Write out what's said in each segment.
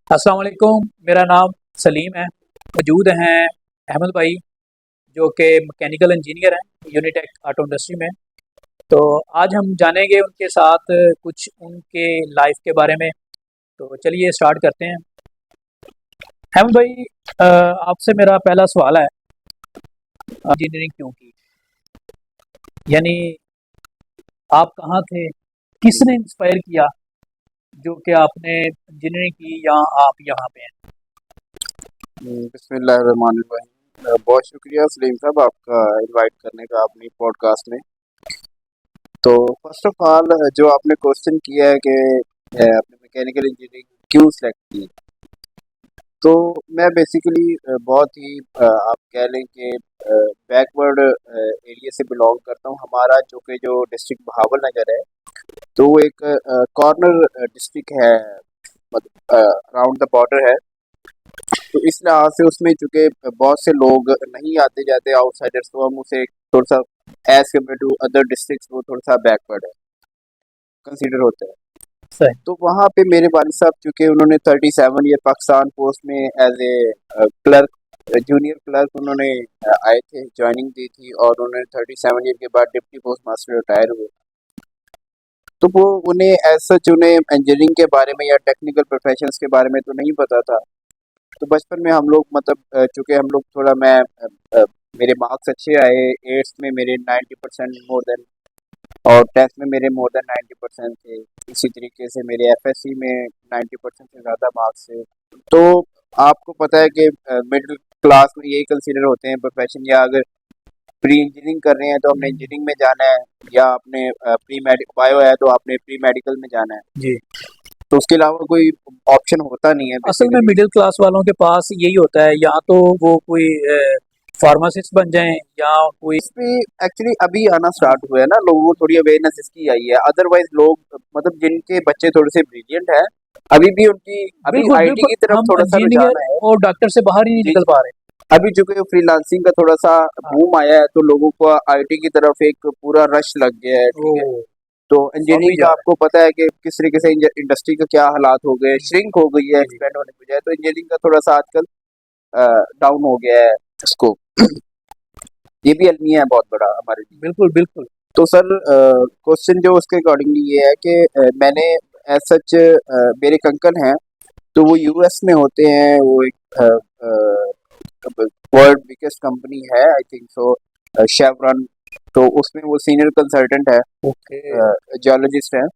अस्सलाम वालेकुम, मेरा नाम सलीम है। मौजूद हैं अहमद भाई, जो कि मैकेनिकल इंजीनियर हैं यूनिटेक ऑटो इंडस्ट्री में। तो आज हम जानेंगे उनके साथ कुछ उनके लाइफ के बारे में। तो चलिए स्टार्ट करते हैं। अहमद भाई, आपसे मेरा पहला सवाल है, इंजीनियरिंग क्यों की? यानी आप कहाँ थे, किसने इंस्पायर किया जो कि आपने इंजीनियरिंग की या आप यहाँ पे हैं? बिस्मिल्लाहिर्रहमानिर्रहीम। बहुत शुक्रिया सलीम साहब आपका इनवाइट करने का अपनी पॉडकास्ट में। तो फर्स्ट ऑफ ऑल जो आपने क्वेश्चन किया है कि आपने मैकेनिकल इंजीनियरिंग क्यों सेलेक्ट की, तो मैं बेसिकली बहुत ही आप कह लें कि बैकवर्ड एरिया से बिलोंग करता हूँ। हमारा जो डिस्ट्रिक्ट बहावल नगर है, तो वो एक कॉर्नर डिस्ट्रिक्ट है, मतलब अराउंड द बॉर्डर है। तो इस लिहाज से उसमें चूंकि बहुत से लोग नहीं आते जाते आउटसाइडर्स, तो हम उसे थोड़ा सा as compare to other districts वो थोड़ा सा बैकवर्ड है कंसीडर होता है। सही। तो वहाँ पे मेरे वालिद साहब, चूंकि उन्होंने 37 ईयर पाकिस्तान पोस्ट में as a clerk, junior clerk उन्होंने आए थे, ज्वाइनिंग दी थी, और उन्होंने 37 ईयर के बाद डिप्टी पोस्ट मास्टर रिटायर हुए। तो वो उन्हें एज सच उन्हें इंजीनियरिंग के बारे में या टेक्निकल प्रोफेशंस के बारे में तो नहीं पता था। तो बचपन में हम लोग, मतलब चूंकि हम लोग थोड़ा मैं मेरे मार्क्स अच्छे आए, एट्थ में मेरे 90% मोर देन, और टेंथ में मेरे मोर देन 90% थे। इसी तरीके से मेरे एफएससी में 90% से ज़्यादा मार्क्स थे। तो आपको पता है कि मिडिल क्लास में यही कंसीडर होते हैं प्रोफेशन, या अगर प्री इंजीनियरिंग कर रहे हैं तो हमने इंजीनियरिंग में जाना है, या आपने प्री मेडिकल बायो है तो आपने प्री मेडिकल में जाना है। जी। तो उसके अलावा कोई ऑप्शन होता नहीं है असल में बेसिकली। मिडिल क्लास वालों के पास यही होता है, या तो वो कोई फार्मासिस्ट बन जाएं या कोई। इसमें एक्चुअली अभी आना स्टार्ट हुआ है ना, लोगों को थोड़ी अवेयरनेस इसकी आई है। अदरवाइज लोग, मतलब जिनके बच्चे थोड़े से ब्रिलियंट हैं, अभी भी उनकी अभी बिल्कुल आईटी बिल्कुल, की तरफ हम थोड़ा सा रुझान इंजीनियर है। और डॉक्टर से बाहर ही नहीं जी निकल जी। पा रहे। अभी चूंकि फ्रीलांसिंग का थोड़ा सा हाँ। बूम आया है, तो लोगों को आईटी की तरफ एक पूरा रश लग गया है, ओ, ठीक है। तो समझ इंजीनियरिंग का आ रहा आपको पता है कि किस तरीके से इंडस्ट्री का क्या हालात हो गए, है। श्रिंक हो गई है जी। एक्सपेंड होने की बजाय। तो इंजीनियरिंग का थोड़ा सा आजकल डाउन हो गया है स्कोप। ये भी अलमिया है बहुत बड़ा हमारे लिए। बिल्कुल बिल्कुल। तो सर क्वेश्चन जो उसके अकॉर्डिंगली ये है कि मैंने एज सच, मेरे एक अंकल हैं, तो वो यूएस में होते हैं। वो एक वर्ल्ड बिगेस्ट कंपनी है, आई थिंक सो, शेवरॉन। तो उसमें वो सीनियर कंसल्टेंट है, ओके। जियोलॉजिस्ट हैं।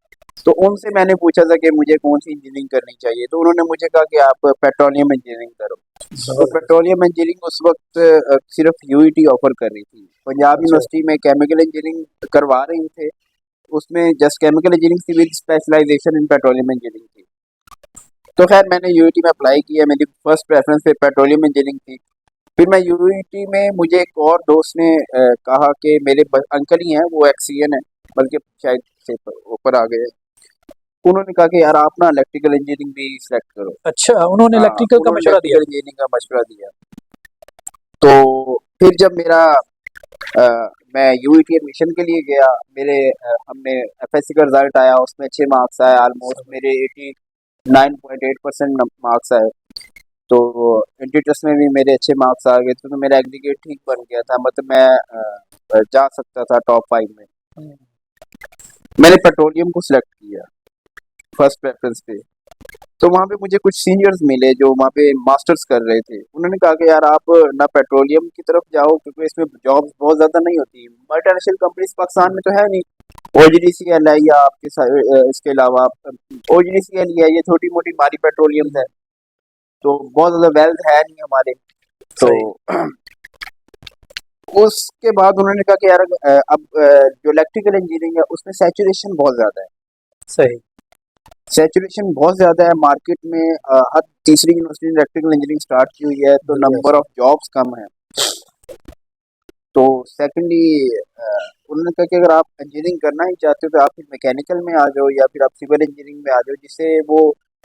तो उनसे मैंने पूछा था कि मुझे कौन सी इंजीनियरिंग करनी चाहिए, तो उन्होंने मुझे कहा कि आप पेट्रोलियम इंजीनियरिंग करो। तो जबरदस्त। पेट्रोलियम इंजीनियरिंग उस वक्त सिर्फ यूईटी ऑफर कर रही थी। पंजाब अच्छा। यूनिवर्सिटी में केमिकल इंजीनियरिंग करवा रही थे, उसमें जस्ट केमिकल इंजीनियरिंग थी with specialisation in petroleum engineering थी। तो खैर मैंने यूईटी में अप्लाई किया, मेरी फर्स्ट प्रेफरेंस पे पेट्रोलियम इंजीनियरिंग थी। फिर मैं यूईटी में, मुझे एक और दोस्त ने कहा कि मेरे अंकल ही हैं, वो एक्सीएन है, बल्कि शायद से ऊपर आ गए। उन्होंने कहा कि यार आप ना इलेक्ट्रिकल इंजीनियरिंग भी सिलेक्ट करो। अच्छा, उन्होंने हाँ, इलेक्ट्रिकल का उन्होंने मशवरा दिया। इलेक्ट्रिकल इंजीनियरिंग का मशवरा दिया। तो फिर जब मेरा अ, मैं यूईटी एडमिशन के लिए गया, मेरे हमने एफएससी का रिजल्ट आया, उसमें अच्छे मार्क्स आए, ऑलमोस्ट सब। मेरे 89.8% मार्क्स आए। तो इंट्री में भी मेरे अच्छे मार्क्स आ गए थे, तो मेरा एग्रीगेट ठीक बन गया था, मतलब मैं जा सकता था टॉप 5 में। हम्म। मैंने पेट्रोलियम को सिलेक्ट किया फर्स्ट प्रेफरेंस पे। तो वहाँ पे मुझे कुछ सीनियर्स मिले जो वहाँ पे मास्टर्स कर रहे थे। उन्होंने कहा कि यार आप ना पेट्रोलियम की तरफ जाओ, क्योंकि इसमें जॉब्स बहुत ज़्यादा नहीं होती, मल्टीनेशनल कंपनीज पाकिस्तान में तो है नहीं। ओजीडीसीएल है, या आपके इसके अलावा ओजीडीसीएल ही है, ये छोटी मोटी मारी पेट्रोलियम है। तो बहुत ज़्यादा वेल्थ है नहीं हमारे। तो सही। उसके बाद उन्होंने कहा कि यार अब जो इलेक्ट्रिकल इंजीनियरिंग है उसमें सैचुरेशन बहुत ज़्यादा है। सही। सैचुरेशन बहुत ज़्यादा है मार्केट में। हर तीसरी यूनिवर्सिटी में इलेक्ट्रिकल इंजीनियरिंग स्टार्ट की हुई है, तो नंबर जबरदस्त। ऑफ जॉब्स कम है। तो सेकेंडली उन्होंने कहा कि अगर आप इंजीनियरिंग करना ही चाहते हो तो आप फिर मैकेनिकल में आ जाओ, या फिर आप सिविल इंजीनियरिंग में आ जाओ, जिससे वो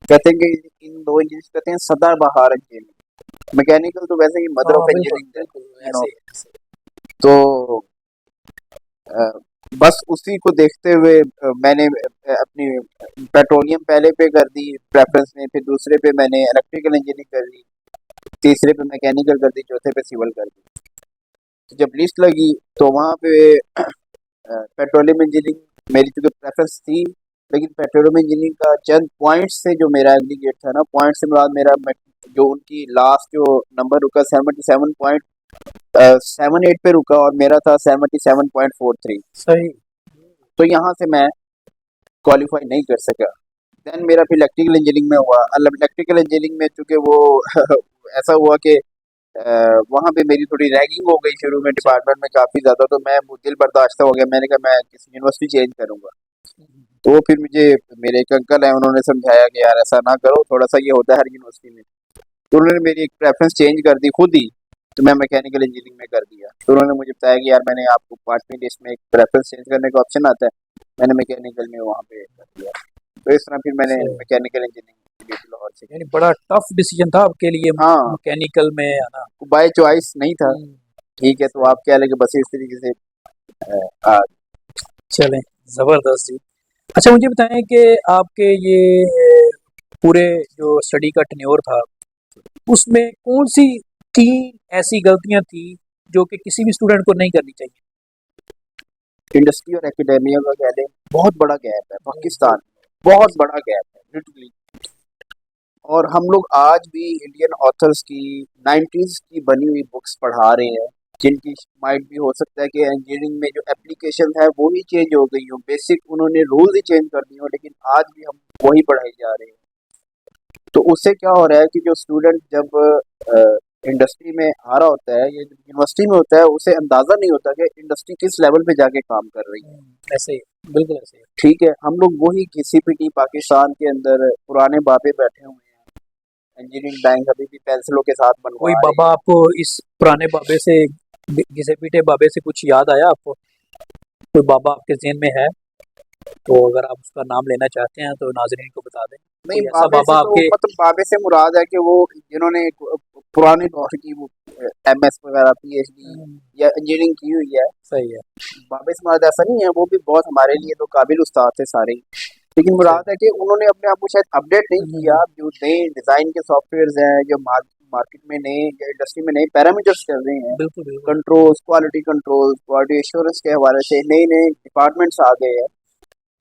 कहते हैं कि इन दो इंजीनियरिंग कहते हैं सदाबहार इंजीनियरिंग। मैकेनिकल तो वैसे ही मदर हाँ ऑफ बिल्कुल इंजीनियरिंग है, बिल्कुल यू नो। ऐसे ही। तो बस उसी को देखते हुए मैंने अपनी पेट्रोलियम पहले पे कर दी प्रेफरेंस में, फिर दूसरे पे मैंने इलेक्ट्रिकल इंजीनियरिंग कर दी, तीसरे पे मैकेनिकल कर दी, चौथे पे सिविल कर दी। तो जब लिस्ट लगी तो वहाँ पे पेट्रोलियम इंजीनियरिंग मेरी चूंकि प्रेफरेंस थी, लेकिन पेट्रोलियम इंजीनियरिंग का चंद पॉइंट्स से जो मेरा एग्रीगेट था ना, पॉइंट से मुराद मेरा जो उनकी लास्ट जो नंबर रुका 77.78 पे रुका और मेरा था 77.43। सही। तो यहाँ से मैं क्वालिफाई नहीं कर सका। देन मेरा फिर इलेक्ट्रिकल इंजीनियरिंग में हुआ। इलेक्ट्रिकल इंजीनियरिंग में चूंकि वो ऐसा हुआ कि वहाँ पे मेरी थोड़ी रैगिंग हो गई शुरू में डिपार्टमेंट में काफ़ी ज़्यादा, तो मैं दिल बर्दाश्त हो गया, मैंने कहा मैं किसी यूनिवर्सिटी चेंज करूँगा। तो वो फिर मुझे मेरे एक अंकल हैं, उन्होंने समझाया कि यार ऐसा ना करो, थोड़ा सा ये होता है हर यूनिवर्सिटी में। तो उन्होंने मेरी एक प्रेफरेंस चेंज कर दी खुद ही, तो मैं मैकेनिकल इंजीनियरिंग में कर दिया। तो उन्होंने मुझे बताया कि यार मैंने आपको 5वीं लिस्ट में एक प्रेफरेंस चेंज करने का ऑप्शन आता है, मैंने मैकेनिकल में वहाँ पे कर दिया। तो इस तरह फिर मैंने सही। मैकेनिकल इंजीनियरिंग की लाहौर से की। यानी बड़ा टफ डिसीजन था आपके लिए हाँ, मैकेनिकल में आना। बाय चॉइस नहीं था। हम्म, ठीक है, तो सही। आप क्या लगे बस इस तरीके से आ, चलें, जबरदस्त जी। अच्छा मुझे बताएं कि आपके ये पूरे जो स्टडी का टेन्योर था उसमें कौन सी तीन ऐसी गलतियां थी जो कि किसी भी स्टूडेंट को नहीं करनी चाहिए? इंडस्ट्री और एकेडेमिया का कह लें, बहुत बड़ा गैप है पाकिस्तान में, बहुत बड़ा गैप है लिटरली। और हम लोग आज भी इंडियन ऑथर्स की 90s की बनी हुई बुक्स पढ़ा रहे हैं, जिनकी माइट भी हो सकता है कि इंजीनियरिंग में जो एप्लीकेशन है वो ही चेंज हो गई हो, बेसिक उन्होंने रूल्स ही चेंज कर दिए हो, लेकिन आज भी हम वही पढ़ाई जा रहे हैं। तो उससे क्या हो रहा है कि जो स्टूडेंट जब इंडस्ट्री में आ रहा होता है या जब यूनिवर्सिटी में होता है, उसे अंदाजा नहीं होता कि इंडस्ट्री किस लेवल पे जाके काम कर रही है। ऐसे ही, बिल्कुल ऐसे ही। ठीक है, हम लोग वही घिसी-पिटी पाकिस्तान के अंदर पुराने बाबे बैठे हुए हैं। इंजीनियरिंग बैंक अभी भी पेंसिलों के साथ बनवा कोई रहे बाबा हैं। आपको इस पुराने बाबे से घिसे पीटे बाबे से कुछ याद आया आपको? कोई बाबा आपके ज़हन में है? तो अगर आप उसका नाम लेना चाहते हैं तो नाज़रीन को बता दें। नहीं, कोई ऐसा बाबे से बाबा तो आपके? मतलब बाबे से मुराद है कि वो जिन्होंने पुराने दौर की वो एमएस वगैरह पीएचडी या इंजीनियरिंग की हुई है। सही है। बाबे से मुराद ऐसा नहीं है, वो भी बहुत हमारे लिए तो काबिल उस्ताद थे सारे ही। लेकिन सही। मुराद है कि उन्होंने अपने आप को शायद अपडेट नहीं किया। जो नए डिजाइन के सॉफ्टवेयर हैं, जो मार्केट में नए या इंडस्ट्री में नए पैरामीटर्स चल रहे हैं, बिल्कुल, बिल्कुल। कंट्रोल्स, क्वालिटी एश्योरेंस के हवाले से नए नए डिपार्टमेंट्स आ गए हैं,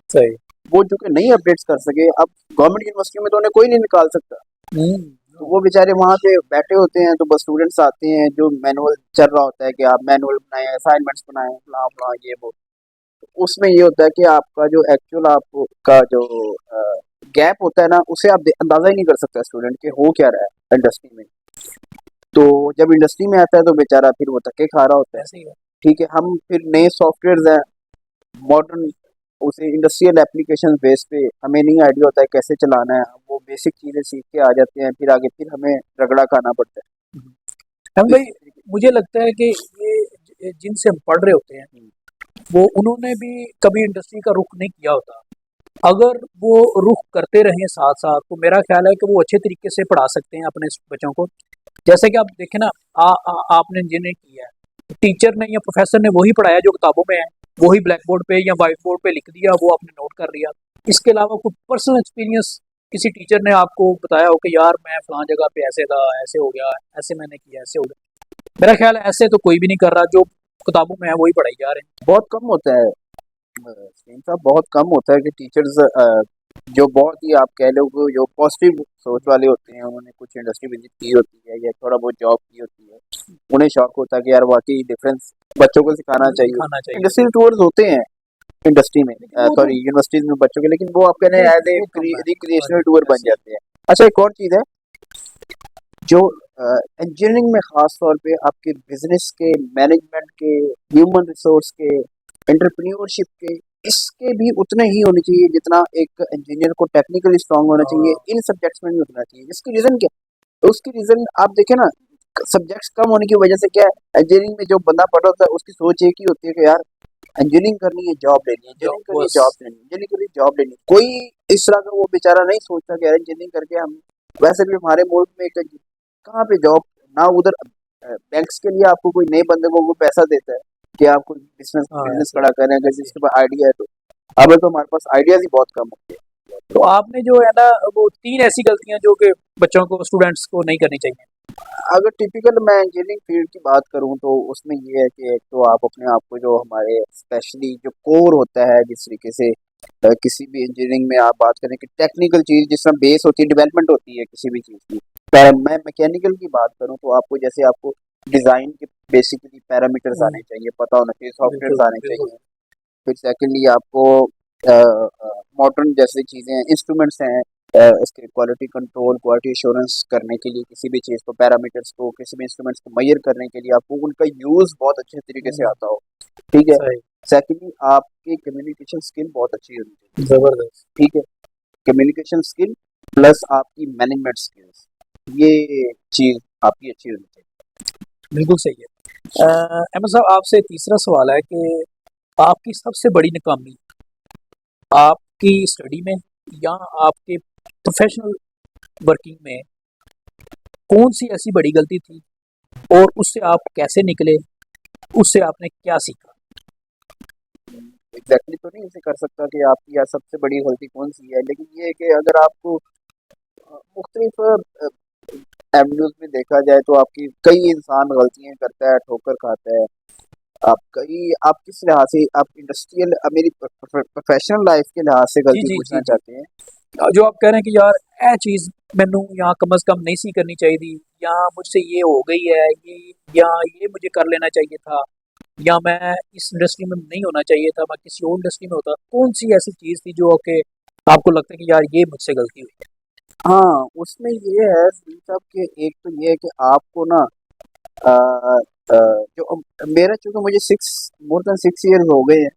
सही। वो जो कि नहीं अपडेट्स कर सके। अब गवर्नमेंट यूनिवर्सिटी में तो उन्हें कोई नहीं निकाल सकता, हुँ, तो वो बेचारे वहाँ पे बैठे होते हैं। तो बस स्टूडेंट्स आते हैं, जो मैनुअल चल रहा होता है कि आप मैनुअल बनाएं, असाइनमेंट्स बनाएं, फलां फलां ये वो। तो उसमें ये होता है कि आपका जो एक्चुअल आपका जो गैप होता है ना, उसे आप अंदाजा ही नहीं कर सकता स्टूडेंट के हो क्या रहा है इंडस्ट्री में। तो जब इंडस्ट्री में आता है तो बेचारा फिर वो धक्के खा रहा होता है। ऐसे ही है। ठीक है, हम फिर नए सॉफ्टवेयर हैं मॉडर्न, उसे इंडस्ट्रियल एप्लीकेशन बेस पे हमें नहीं आइडिया होता है कैसे चलाना है। हम वो बेसिक चीज़ें सीख के आ जाते हैं, फिर आगे फिर हमें रगड़ा खाना पड़ता हम है। भाई, मुझे लगता है कि ये जिनसे हम पढ़ रहे होते हैं वो उन्होंने भी कभी इंडस्ट्री का रुख नहीं किया होता। अगर वो रुख करते रहें साथ साथ तो मेरा ख्याल है कि वो अच्छे तरीके से पढ़ा सकते हैं अपने बच्चों को। जैसे कि आप देखें ना, आपने इंजीनियरिंग किया है, टीचर ने या प्रोफेसर ने वही पढ़ाया जो किताबों में है, वही ब्लैक बोर्ड पे या वाइट बोर्ड पे लिख दिया, वो आपने नोट कर लिया। इसके अलावा कोई पर्सनल एक्सपीरियंस किसी टीचर ने आपको बताया हो कि यार मैं फलां जगह पे ऐसे था, ऐसे हो गया, ऐसे मैंने किया, ऐसे हो गया। मेरा ख्याल है ऐसे तो कोई भी नहीं कर रहा, जो किताबों में है वही पढ़ाई जा रहे हैं। बहुत कम होता है सलीम साहब, बहुत कम होता है कि टीचर्स जो बहुत ही आप कह लो कि जो पॉजिटिव सोच वाले होते हैं, उन्होंने कुछ इंडस्ट्री विजिट की होती है या थोड़ा बहुत जॉब की होती है, उन्हें शौक होता है कि यार वाकई डिफरेंस बच्चों को सिखाना चाहिए। दिखाना चाहिए। इंडस्ट्रियल टूर्स होते हैं इंडस्ट्री में, लेकिन वो तो सॉरी यूनिवर्सिटीज में बच्चों के, लेकिन वो आप कह रहे हैं एज ए वो कम है। हाँ रिक्रिएशनल जी, टूर बन ऐसे ही। जाते हैं। अच्छा, एक और चीज़ है जो इंजीनियरिंग में खास तौर पे आपके बिजनेस के, मैनेजमेंट के, ह्यूमन रिसोर्स के, एंटरप्रेन्योरशिप के, इसके भी उतने ही होने चाहिए जितना एक इंजीनियर को टेक्निकली स्ट्रांग होना चाहिए। इन सब्जेक्ट्स में भी उतना चाहिए। इसकी रीजन क्या है? उसकी रीजन आप देखें ना, सब्जेक्ट्स कम होने की वजह से क्या है, इंजीनियरिंग में जो बंदा पढ़ रहा होता है उसकी सोच एक ही होती है कि यार इंजीनियरिंग करनी है, जॉब लेनी है, जॉब इंजीनियरिंग करनी है, बस। जॉब लेनी है, इंजीनियरिंग करनी है, जॉब लेनी है। कोई इस तरह का वो बेचारा नहीं सोचता कि यार इंजीनियरिंग करके हम, वैसे भी हमारे मुल्क में कहाँ पे जॉब ना, उधर बैंक्स के लिए आपको कोई नए बंदे को वो पैसा देता है, कि आप कोई बिजनेस हाँ बिजनेस ऐसे खड़ा करें, अगर ऐसे। जिसके पास आइडिया है तो। अब तो हमारे पास आइडियाज ही बहुत कम होते हैं। तो आपने जो है ना वो 3 ऐसी गलतियाँ जो कि बच्चों को स्टूडेंट्स को नहीं करनी चाहिए। अगर टिपिकल मैं इंजीनियरिंग फील्ड की बात करूं तो उसमें ये है कि एक तो आप अपने आप को जो हमारे स्पेशली जो कोर होता है, जिस तरीके से किसी भी इंजीनियरिंग में आप बात करें कि टेक्निकल चीज जिस तरह बेस होती है, डेवलपमेंट होती है किसी भी चीज की। मैं मैकेनिकल की बात करूं तो आपको जैसे आपको डिजाइन के बेसिकली पैरामीटर्स हुँ, आने चाहिए, पता होना चाहिए, बिल्कुल, सॉफ्टवेयर आने बिल्कुल। चाहिए। फिर सेकेंडली आपको मॉडर्न जैसी चीजें हैं, इंस्ट्रूमेंट्स हैं, इसके क्वालिटी कंट्रोल, क्वालिटी एश्योरेंस करने के लिए किसी भी चीज़ को, पैरामीटर्स को, किसी भी इंस्ट्रूमेंट्स को मेजर करने के लिए आपको उनका यूज़ बहुत अच्छे तरीके से हुँ, आता हो। ठीक है। सही, सेकेंडली आपकी कम्युनिकेशन स्किल बहुत अच्छी होनी चाहिए। ज़बरदस्त, ठीक है। कम्युनिकेशन स्किल प्लस आपकी मैनेजमेंट स्किल्स, ये चीज़ आपकी अच्छी होनी चाहिए। बिल्कुल सही है। अहमद साहब आपसे तीसरा सवाल है कि आपकी सबसे बड़ी नाकामी आपकी स्टडी में या आपके प्रोफ़ेशनल वर्किंग में कौन-सी ऐसी बड़ी गलती थी और उससे आप कैसे निकले? उससे आपने क्या सीखा? एग्जैक्टली तो नहीं ऐसे कर सकता कि आपकी या सबसे बड़ी गलती कौन सी है, लेकिन ये है कि अगर आपको मुख्तलिफ एवेन्यूज में देखा जाए तो आपकी कई इंसान गलतियां करता है, ठोकर खाता है। आप कई आप किस लिहाज से आप इंडस्ट्रियल मेरी प्रोफेशनल लाइफ के लिहाज से जी, गलती जी, जी, पूछना जी। चाहते हैं। जो आप कह रहे हैं कि यार ये चीज़ मैनू यहाँ कम से कम नहीं सी करनी चाहिए थी या मुझसे ये हो गई है, ये या ये मुझे कर लेना चाहिए था या मैं इस इंडस्ट्री में नहीं होना चाहिए था, मैं किसी और इंडस्ट्री में होता। कौन-सी ऐसी चीज़ थी जो कि आपको लगता है कि यार ये मुझसे गलती हुई है? हाँ, उसमें ये है सलीम साहब कि एक तो ये है कि आपको ना अ, जो मेरा चूंकि मुझे सिक्स मोर देन 6 इयर्स हो गए हैं,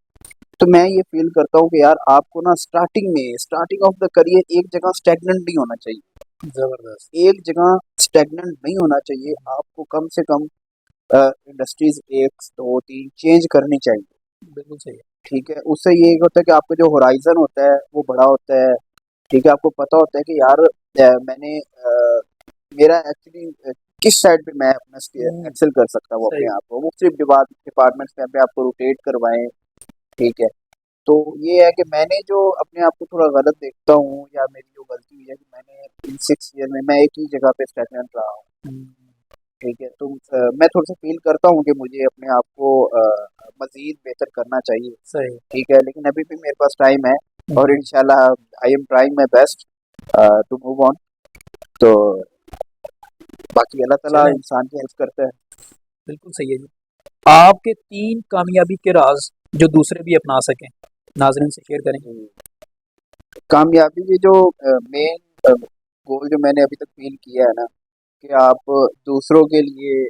तो मैं ये फील करता हूँ कि यार आपको ना स्टार्टिंग ऑफ द करियर एक जगह स्टेगनेंट नहीं होना चाहिए। ज़बरदस्त। एक जगह स्टेगनेंट नहीं होना चाहिए, आपको कम से कम इंडस्ट्रीज एक दो तीन चेंज करनी चाहिए। बिल्कुल सही है। ठीक है। उससे ये होता है कि आपका जो होराइजन होता है वो बड़ा होता है। ठीक है। आपको पता होता है कि यार मैंने मेरा एक्चुअली किस साइड पे मैं अपना हुँ, एक्सेल कर सकता हूँ अपने सही, आप को, मुख्तलिफ डिपार्टमेंट्स में अपने आप को रोटेट करवाएं। ठीक है। तो ये है कि मैंने जो अपने आप को थोड़ा गलत देखता हूँ या मेरी जो गलती हुई है कि मैंने इन 6 ईयर में मैं एक ही जगह पे स्टेगनेंट रहा हूँ। हुँ, ठीक है। तो मैं थोड़ा सा फील करता हूँ कि मुझे अपने आप को मजीद बेहतर करना चाहिए। सही। ठीक है। लेकिन अभी भी मेरे पास टाइम है हुँ, और इंशाल्लाह I am trying my best to move on. तो बाकी अल्लाह ताला चलें, इंसान की हेल्प करता है। बिल्कुल सही है जी। आपके 3 कामयाबी के राज़ जो दूसरे भी अपना सकें, नाज़रीन से शेयर करें। हम्म, कामयाबी के जो मेन गोल जो मैंने अभी तक फील किया है ना, कि आप दूसरों के लिए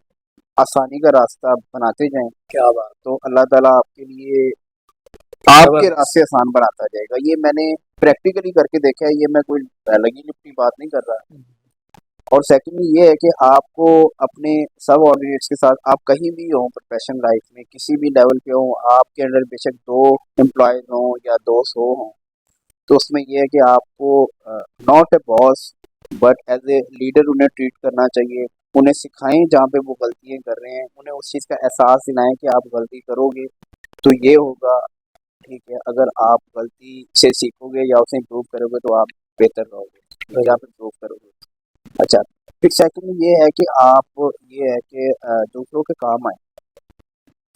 आसानी का रास्ता बनाते जाएं, क्या बात! तो अल्लाह ताला आपके लिए आपके ज़बरदस्त। रास्ते आसान बनाता जाएगा। ये मैंने प्रैक्टिकली करके देखा है, ये मैं कोई लगी लिपटी बात नहीं कर रहा। हुँ, और सेकंडली ये है कि आपको अपने सब ऑर्डिनेट्स के साथ आप कहीं भी हो प्रोफेशनल लाइफ में किसी भी लेवल पे हो, आपके अंडर बेशक 2 एम्प्लॉयज हो या 200 हो, तो उसमें ये है कि आपको not a boss but as a leader उन्हें ट्रीट करना चाहिए। उन्हें सिखाएं जहाँ पे वो गलतियां कर रहे हैं, उन्हें उस चीज़ का एहसास दिलाएं कि आप गलती करोगे तो ये होगा। ठीक है। अगर आप गलती से सीखोगे या उसे इम्प्रूव करोगे तो आप बेहतर रहोगे। ठीक है। सही, आप इम्प्रूव करोगे। अच्छा। फिर सेकंड ये है कि आप ये है कि दूसरों के काम आए।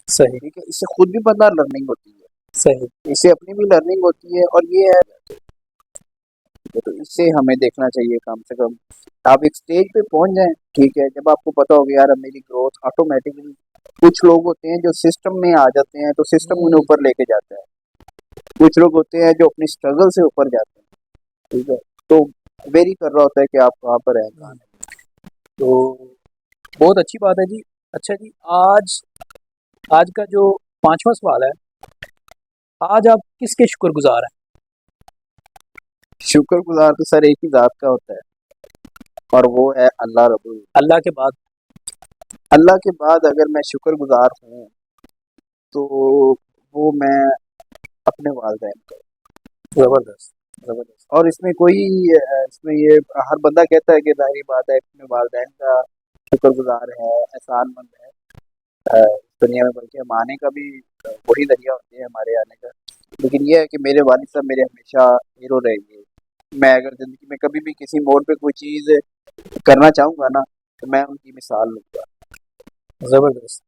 सही, ठीक है। इससे खुद भी बंदा लर्निंग होती है, सही। इससे अपनी भी लर्निंग होती है। और ये है तो इससे हमें देखना चाहिए कम से कम आप एक स्टेज पे पहुंच जाएं। ठीक है। जब आपको पता होगा यार अब मेरी ग्रोथ ऑटोमेटिकली, कुछ लोग होते हैं जो सिस्टम में आ जाते हैं तो सिस्टम उन्हें हुँ, ऊपर लेके जाता है। कुछ लोग होते हैं जो अपनी स्ट्रगल से ऊपर जाते हैं। ठीक है। तो वेरी कर रहा होता है कि आप कहाँ पर हैं कहाँ हुँ। नहीं। तो बहुत अच्छी बात है जी। अच्छा जी, आज आज का जो 5वां सवाल है, आज आप किसके शुक्रगुज़ार हैं? शुक्रगुजार तो सर एक ही ज़ात का होता है और वो है अल्लाह रब्बुल। अल्लाह के बाद अल्लाह के बाद अगर मैं शुक्रगुजार हूँ तो वो मैं अपने वालिदैन का। ज़बरदस्त, ज़बरदस्त। और इसमें कोई इसमें ये हर बंदा कहता है कि ज़ाहिर बात है अपने वालिदैन का शुक्रगुजार है, एहसानमंद है। दुनिया में, बल्कि हम आने का भी वही ज़रिया होते हैं हमारे आने का। लेकिन ये है कि मेरे वालिद साहब मेरे हमेशा हीरो रहेंगे। मैं अगर ज़िंदगी में कभी भी किसी मोड़ पे कोई चीज़ करना चाहूँगा ना, तो मैं उनकी मिसाल लूँगा। ज़बरदस्त।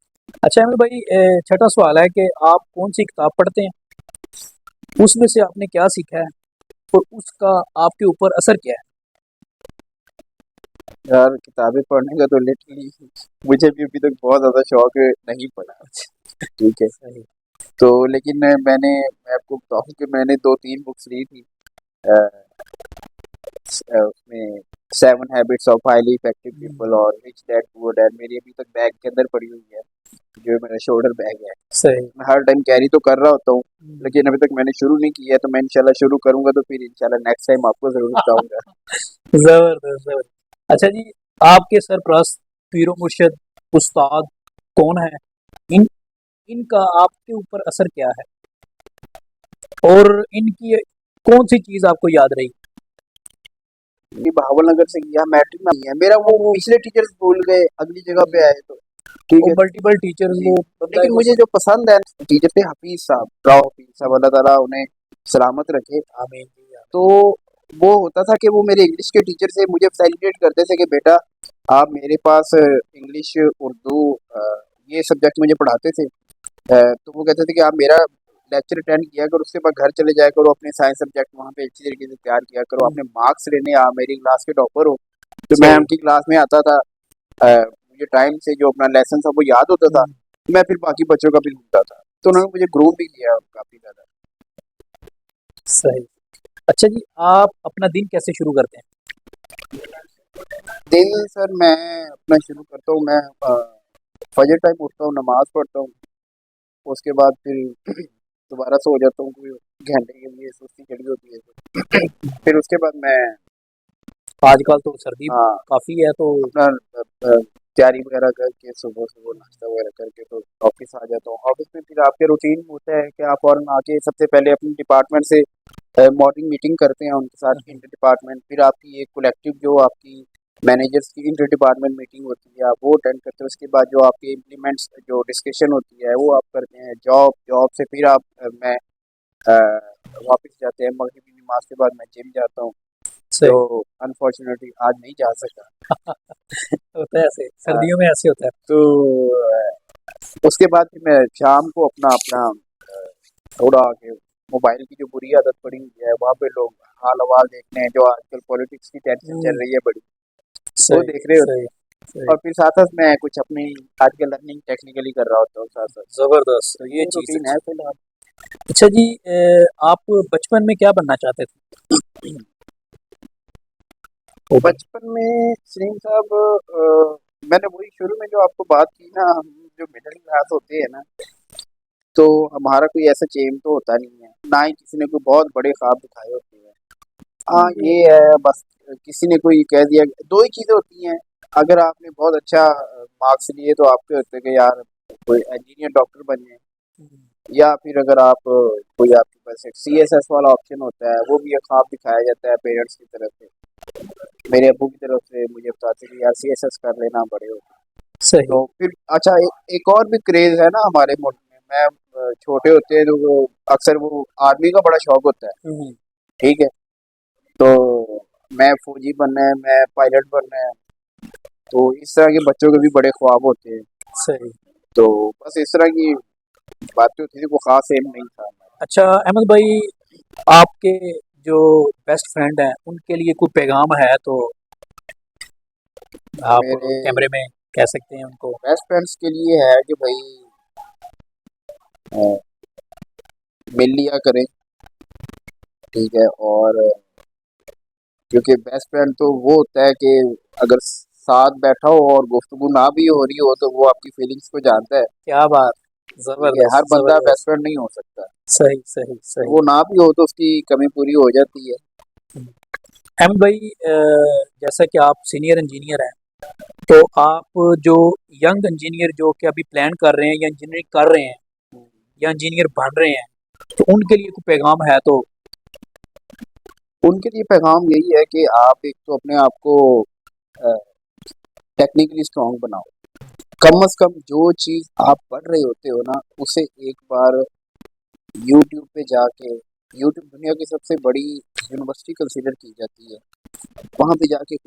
अच्छा अहमद भाई, छठा सवाल है कि आप कौन सी किताब पढ़ते हैं, उसमें से आपने क्या सीखा है और उसका आपके ऊपर असर क्या है? यार किताबें पढ़ने का तो लिटरली मुझे भी अभी तक बहुत ज़्यादा शौक नहीं पड़ा, ठीक है। सही। तो लेकिन मैं आपको बताऊँ कि मैंने 2-3 बुक्स ली थी। अ उसमें 7 habits of highly effective hmm, people और रिच डैड पुअर डैड मेरी अभी तक बैग के अंदर पड़ी हुई है, जो मेरा शोल्डर बैग है। सही। मैं हर टाइम कैरी तो कर रहा होता हूँ, हम्म, लेकिन अभी तक मैंने शुरू नहीं किया है, तो मैं इंशाल्लाह शुरू करूँगा तो फिर इंशाल्लाह नेक्स्ट टाइम आपको ज़रूर बताऊँगा। जबरदस्त जबरदस्त। अच्छा जी, आपके सरप्रस्त पीरो मुर्शिद उस्ताद कौन है, इन इनका आपके ऊपर असर क्या है और इनकी कौन सी चीज आपको याद रही? ये बहावल नगर से किया, मैट्रिक में नहीं है मेरा, वो वो पिछले टीचर्स भूल गए, अगली जगह पे आए तो ठीक वो है मल्टीपल टीचर्स जी। वो बंदा है लेकिन वो मुझे जो पसंद है टीचर थे हफीज साहब, राव हफीज साहब, अल्लाह ताला उन्हें सलामत रखे। आमीन जी तो आमीन। वो होता था कि वो मेरे इंग्लिश के टीचर से मुझे सेलिब्रेट करते थे कि बेटा आप मेरे पास इंग्लिश, उर्दू, ये सब्जेक्ट मुझे पढ़ाते थे। तो वो कहते थे कि आप मेरा लेक्चर अटेंड किया करो, उसके बाद घर चले जाया करो, अपने साइंस सब्जेक्ट वहाँ पे अच्छी तरीके से तैयार किया करो, हम्म, अपने मार्क्स लेने आप मेरी क्लास के टॉपर हो। तो मैं सही। उनकी क्लास में आता था, मुझे टाइम से जो अपना लेसन था वो याद होता था, हम्म, मैं फिर बाकी बच्चों का भी ढूंढता था, तो उन्होंने मुझे ग्रूम भी किया काफ़ी ज़्यादा। सही। अच्छा जी, आप अपना दिन कैसे शुरू करते हैं? दिन सर मैं अपना शुरू करता हूँ, मैं फजर टाइम उठता हूँ, नमाज पढ़ता हूँ, उसके बाद फिर दोबारा सो जाता हूँ, कोई घंटे के लिए सुस्ती चढ़ी होती है तो। फिर उसके बाद मैं आजकल तो सर्दी हाँ काफी है तो अपना तैयारी वगैरह करके सुबह सुबह नाश्ता वगैरह करके तो ऑफिस आ जाता हूँ। ऑफिस में फिर आपके रूटीन होता है कि आप फौरन आके सबसे पहले अपनी डिपार्टमेंट से मॉर्निंग मीटिंग करते हैं उनके साथ हम्म, इंटर डिपार्टमेंट, फिर आपकी एक कलेक्टिव जो आपकी मैनेजर्स की इंटर डिपार्टमेंट मीटिंग होती है, आप वो अटेंड करते हैं। उसके बाद जो आपकी इम्प्लीमेंट्स जो डिस्कशन होती है वो आप करते हैं। जॉब जॉब से फिर आप मैं वापस जाते हैं, मगरिब की नमाज के बाद मैं जिम जाता हूँ, जो सही। अनफॉर्चुनेटली आज नहीं जा सका। होता है ऐसे, अ, सर्दियों में ऐसे होता है। तो उसके बाद फिर मैं शाम को अपना अपना थोड़ा आके मोबाइल की जो बुरी आदत पड़ी हुई है, वहाँ पे लोग हाल हवाल देखते हैं, जो आजकल पॉलिटिक्स की टेंशन चल हम्म, रही है बड़ी, वो सही देख रहे होते सही हैं। सही। और फिर साथ साथ मैं कुछ अपनी आजकल लर्निंग टेक्निकली कर रहा होता हूँ साथ साथ। जबरदस्त, तो ये ये चीज रूटीन है अच्छी। फिलहाल। अच्छा जी, आप बचपन में क्या बनना चाहते थे? बचपन में सलीम साहब, मैंने वही शुरू में जो आपको बात की ना, हम जो मिडिल क्लास होते हैं ना, तो हमारा कोई ऐसा एम तो होता नहीं है, ना ही किसी ने कोई बहुत बड़े ख्वाब दिखाए होते हैं। हाँ ये है बस, किसी ने कोई कह दिया, दो ही चीज़ें होती हैं। अगर आपने बहुत अच्छा मार्क्स लिए तो आपके होते हैं कि यार कोई इंजीनियर डॉक्टर बन जाए, हम्म, या फिर अगर आप कोई आपके पास एक CSS वाला ऑप्शन होता है, वो भी एक ख्वाब दिखाया जाता है पेरेंट्स की तरफ से। मेरे अब्बू की तरफ से मुझे बताते कि यार CSS कर लेना बड़े हो। सही। तो फिर अच्छा एक और भी क्रेज है ना हमारे मुल्क में, मैं छोटे होते हैं तो अक्सर वो आर्मी का बड़ा शौक होता है, हम्म, ठीक है। तो मैं फौजी बनना है, मैं पायलट बनना है, तो इस तरह के बच्चों के भी बड़े ख्वाब होते हैं। सही। तो बस इस तरह की बातें होती थी, कोई खास एम नहीं था हमारा। अच्छा अहमद भाई, आपके जो बेस्ट फ्रेंड हैं उनके लिए कोई पैगाम है तो आप मेरे कैमरे में कह सकते हैं उनको। बेस्ट फ्रेंड्स के लिए है कि भाई अ, मिल लिया करें, ठीक है। और क्योंकि बेस्ट फ्रेंड तो वो होता है कि अगर साथ बैठा हो और गुफ्तगू ना भी हो रही हो तो वो आपकी फीलिंग्स को जानता है, क्या बात, ठीक है। हर जबरदस्त बंदा बेस्ट जबरदस्त। फ्रेंड नहीं हो सकता, सही सही और सही। वो ना भी हो तो उसकी कमी पूरी हो जाती है। अहमद भाई, जैसा कि आप सीनियर इंजीनियर हैं तो आप जो यंग इंजीनियर जो कि अभी प्लान कर रहे हैं या इंजीनियरिंग कर रहे हैं या इंजीनियर बन रहे हैं, तो उनके लिए कोई पैगाम है तो? उनके लिए पैगाम यही है कि आप एक तो अपने आप को टेक्निकली स्ट्रांग बनाओ, कम से कम जो चीज़ आप पढ़ रहे होते हो ना, उसे एक बार यूट्यूब पे जाके, यूट्यूब दुनिया की सबसे बड़ी यूनिवर्सिटी कंसिडर की जाती है, वहाँ पे जाके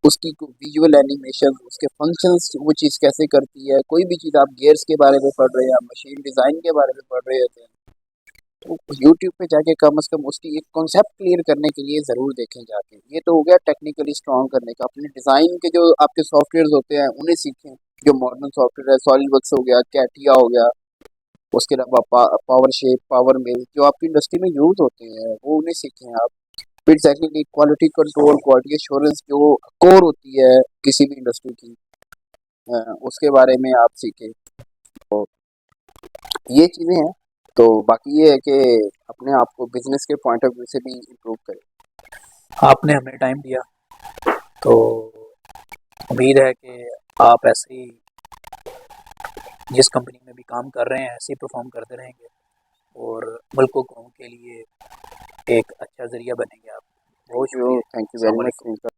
उसकी विजुअल एनिमेशन, उसके फंक्शंस, वो चीज़ कैसे करती है, कोई भी चीज़ आप गियर्स के बारे में पढ़ रहे हैं, आप मशीन डिज़ाइन के बारे में पढ़ रहे होते हैं, तो यूट्यूब पे जाके कम से कम उसकी एक कॉन्सेप्ट क्लियर करने के लिए ज़रूर देखें जाके। ये तो हो गया टेक्निकली स्ट्रॉन्ग करने का। अपने डिज़ाइन के जो आपके सॉफ्टवेयर होते हैं उन्हें सीखें, जो मॉडर्न सॉफ्टवेयर है, सॉलिडवर्क्स हो गया, कैटिया हो गया, उसके अलावा पावर शेप, पावर मेल, जो आपकी इंडस्ट्री में यूज होते हैं वो उन्हें सीखें आप। फिर secondly quality control, quality assurance जो कोर होती है किसी भी इंडस्ट्री की, उसके बारे में आप सीखें। तो ये चीज़ें हैं। तो बाकी ये है कि अपने आप को बिजनेस के पॉइंट ऑफ व्यू से भी इम्प्रूव करें। आपने हमें टाइम दिया, तो उम्मीद है कि आप ऐसे ही जिस कंपनी में भी काम कर रहे हैं ऐसे ही परफॉर्म करते रहेंगे और मुल्क व कौम के लिए एक अच्छा ज़रिया बनेंगे आप। बहुत शुक्रिया। थैंक यू अस्सलाम वेरी वालेकुम। मच।